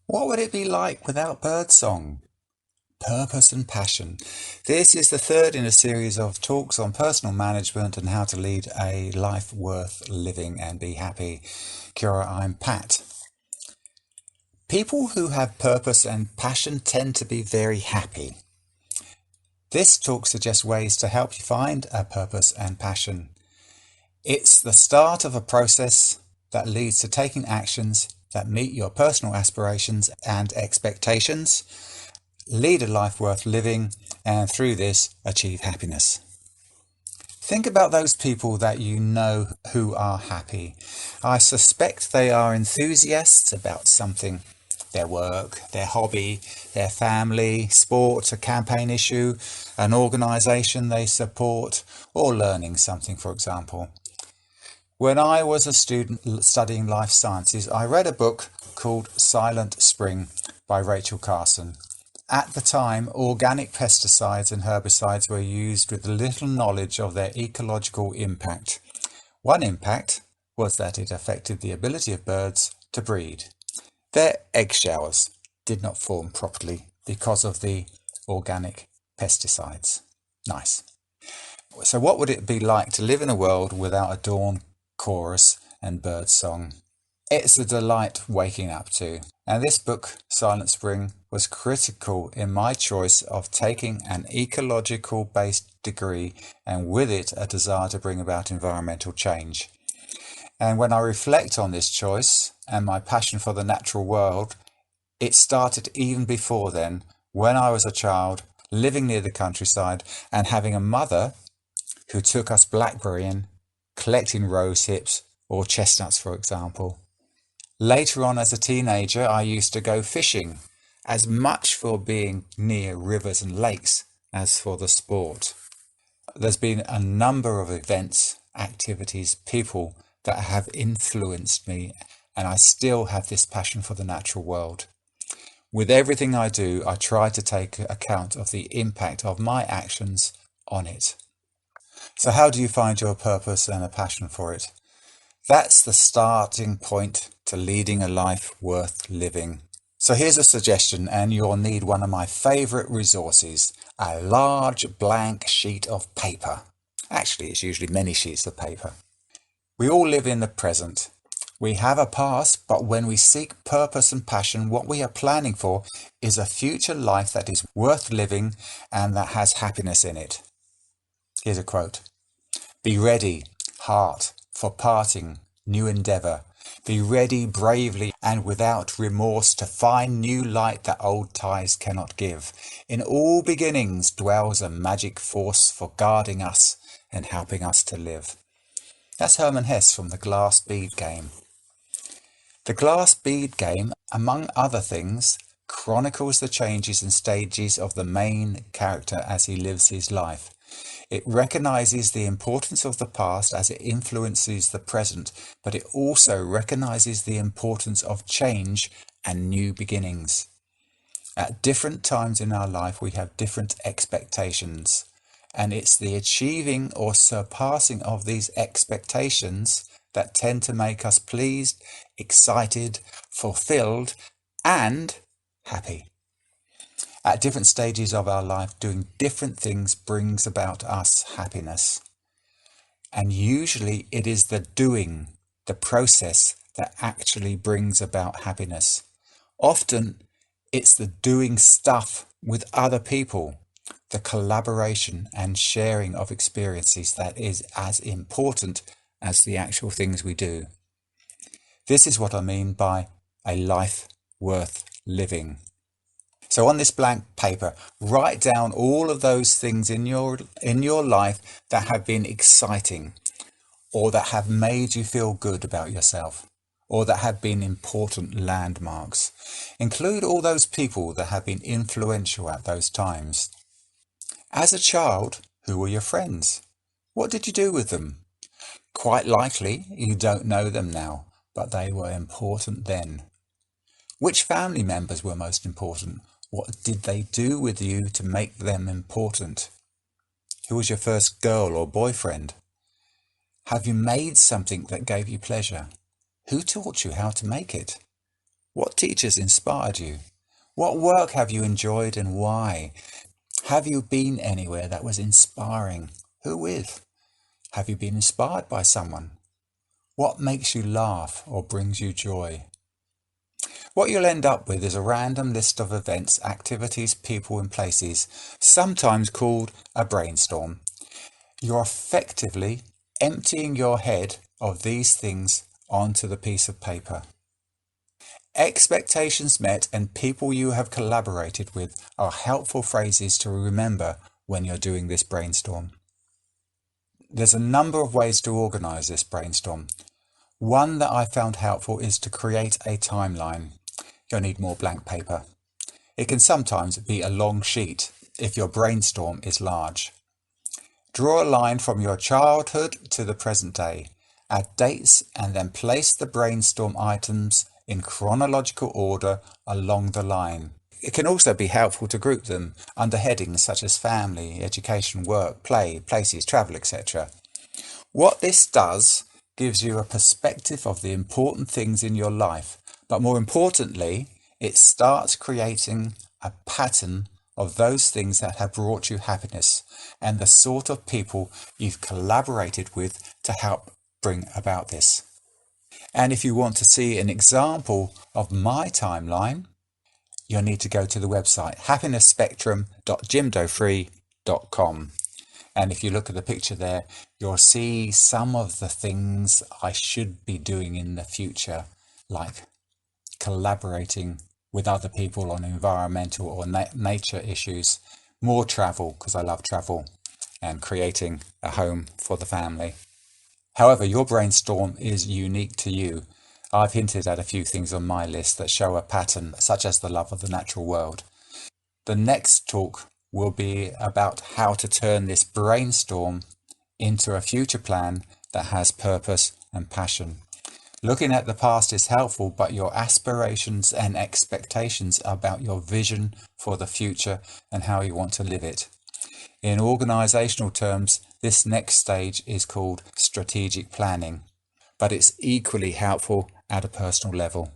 What would it be like without birdsong? Purpose and passion. This is the third in a series of talks on personal management and how to lead a life worth living and be happy. Kia ora, I'm Pat. People who have purpose and passion tend to be very happy. This talk suggests ways to help you find a purpose and passion. It's the start of a process that leads to taking actions that meet your personal aspirations and expectations, lead a life worth living, and through this, achieve happiness. Think about those people that you know who are happy. I suspect they are enthusiasts about something. Their work, their hobby, their family, sport, a campaign issue, an organisation they support, or learning something, for example. When I was a student studying life sciences, I read a book called Silent Spring by Rachel Carson. At the time, organic pesticides and herbicides were used with little knowledge of their ecological impact. One impact was that it affected the ability of birds to breed. Their egg showers did not form properly because of the organic pesticides. Nice. So what would it be like to live in a world without a dawn chorus and bird song? It's a delight waking up to. And this book, Silent Spring, was critical in my choice of taking an ecological-based degree and with it a desire to bring about environmental change. And when I reflect on this choice and my passion for the natural world, it started even before then, when I was a child, living near the countryside and having a mother who took us blackberrying, collecting rose hips or chestnuts, for example. Later on as a teenager, I used to go fishing, as much for being near rivers and lakes as for the sport. There's been a number of events, activities, people that have influenced me, and I still have this passion for the natural world. With everything I do, I try to take account of the impact of my actions on it. So how do you find your purpose and a passion for it? That's the starting point to leading a life worth living. So here's a suggestion, and you'll need one of my favourite resources, a large blank sheet of paper. Actually, it's usually many sheets of paper. We all live in the present. We have a past, but when we seek purpose and passion, what we are planning for is a future life that is worth living and that has happiness in it. Here's a quote. Be ready, heart, for parting, new endeavour. Be ready bravely and without remorse to find new light that old ties cannot give. In all beginnings dwells a magic force for guarding us and helping us to live. That's Hermann Hesse from the Glass Bead Game. The Glass Bead Game, among other things, chronicles the changes and stages of the main character as he lives his life. It recognises the importance of the past as it influences the present, but it also recognises the importance of change and new beginnings. At different times in our life, we have different expectations, and it's the achieving or surpassing of these expectations that tend to make us pleased, excited, fulfilled, and happy. At different stages of our life, doing different things brings about us happiness. And usually it is the doing, the process, that actually brings about happiness. Often it's the doing stuff with other people, the collaboration and sharing of experiences that is as important as the actual things we do. This is what I mean by a life worth living. So on this blank paper, write down all of those things in your life that have been exciting, or that have made you feel good about yourself, or that have been important landmarks. Include all those people that have been influential at those times. As a child, who were your friends? What did you do with them? Quite likely you don't know them now, but they were important then. Which family members were most important? What did they do with you to make them important? Who was your first girl or boyfriend? Have you made something that gave you pleasure? Who taught you how to make it? What teachers inspired you? What work have you enjoyed and why? Have you been anywhere that was inspiring? Who with? Have you been inspired by someone? What makes you laugh or brings you joy? What you'll end up with is a random list of events, activities, people and places, sometimes called a brainstorm. You're effectively emptying your head of these things onto the piece of paper. Expectations met and people you have collaborated with are helpful phrases to remember when you're doing this brainstorm. There's a number of ways to organise this brainstorm. One that I found helpful is to create a timeline. You'll need more blank paper. It can sometimes be a long sheet if your brainstorm is large. Draw a line from your childhood to the present day. Add dates and then place the brainstorm items in chronological order along the line. It can also be helpful to group them under headings such as family, education, work, play, places, travel, etc. What this does gives you a perspective of the important things in your life, but more importantly, it starts creating a pattern of those things that have brought you happiness and the sort of people you've collaborated with to help bring about this. And if you want to see an example of my timeline, you'll need to go to the website happinessspectrum.jimdofree.com. And if you look at the picture there, you'll see some of the things I should be doing in the future, like collaborating with other people on environmental or nature issues, more travel because I love travel, and creating a home for the family. However, your brainstorm is unique to you. I've hinted at a few things on my list that show a pattern, such as the love of the natural world. The next talk will be about how to turn this brainstorm into a future plan that has purpose and passion. Looking at the past is helpful, but your aspirations and expectations about your vision for the future and how you want to live it. In organisational terms, this next stage is called strategic planning, but it's equally helpful at a personal level.